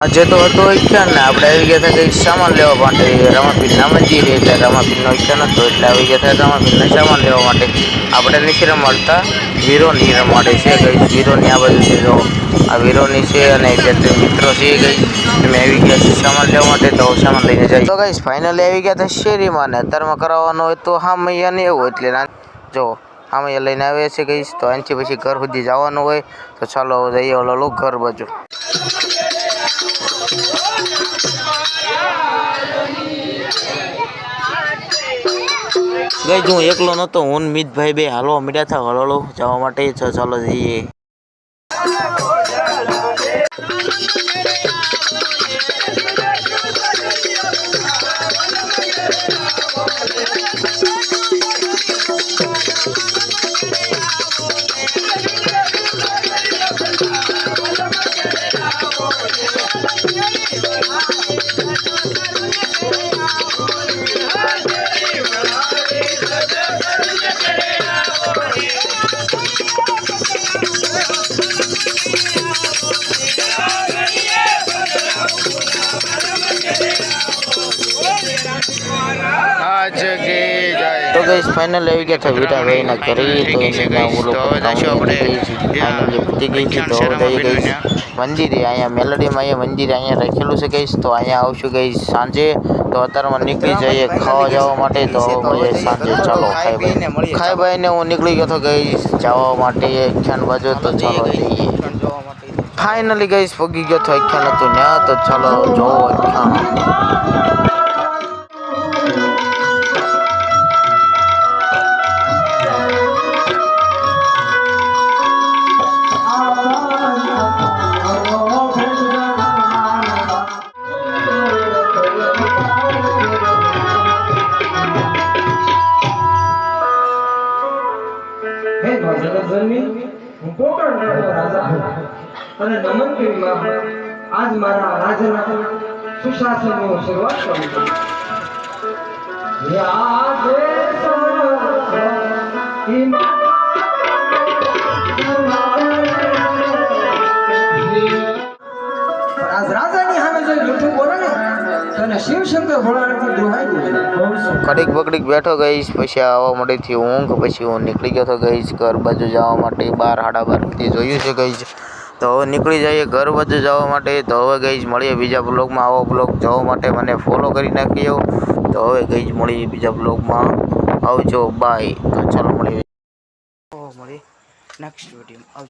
આજે તો હતો ઈચ્છાન ને આપણે આવી ગયા હતા કંઈક સામાન લેવા માટે રામાપીરના મંદિરે એટલે રામાપીરનો ઈચ્છા નતો એટલે આવી ગયા હતા રામાપીરના સામાન લેવા માટે આપણે નથી રમાડતા વીરોની રમાડે છે કંઈક વીરોની આ બાજુ છે જો આ વીરોની છે અને બે ત્રણ મિત્રો છે કંઈક અમે આવી ગયા છે સામાન લેવા માટે તો સામાન લઈને જાય તો ગાઈસ ફાઇનલી આવી ગયા હતા શેરીમાં ને અત્યારમાં કરાવવાનું હોય તો હા મૈયાને એવું એટલે જો હા લઈને આવે છે કહીશ તો અહીંથી પછી ઘર સુધી જવાનું હોય તો ચાલો જઈએ ઓલો ઘર બાજુ ગઈ હું એકલો નતો હું મિતભાઈ બે હાલવા મીડ્યા હતા હળોળો જવા માટે ચાલો જઈએ तो गई फाइनल આવી ગયા था वीटा भाई ना करी तो इनका वो लोग फाइनली पती गई थी तो दई गई મંદિરે અહીંયા મેલડીમાં અહીંયા મંદિરે અહીંયા લખેલું છે ગઈશ તો અહીંયા આવશું ગઈ સાંજે તો અત્યારમાં નીકળી જઈએ ખાવા જવા માટે તો હવે સાંજે ચાલો ખાઈ ભાઈને હું નીકળી ગયો તો ગઈ જવા માટે ખ્યાન બાજુ તો ચાલો જઈએ ફાઇનલી ગઈશ પગી ગયો તો ખ્યાન હતું ત્યાં તો ચાલો જોવો ખ્યાન અને નમન કેવીમાં આજ મારા રાજના સુશાસનની શરૂઆત કરું છું કડીક બકડીક બેઠો ગઈશ પછી આવવા મળેથી ઊંઘ પછી હું નીકળી ગયો તો ગઈશ ઘર બાજુ જવા માટે 12:30 જોયું છે ગઈશ તો હવે નીકળી જઈએ ઘર બાજુ જવા માટે તો હવે ગઈશ મળીએ બીજા બ્લોગમાં આવો બ્લોગ જોવા માટે મને ફોલો કરી નાખ્યો તો હવે ગઈશ મળીએ બીજા બ્લોગમાં આવજો બાય તો ચાલો મળીએ નેક્સ્ટ વિડીયો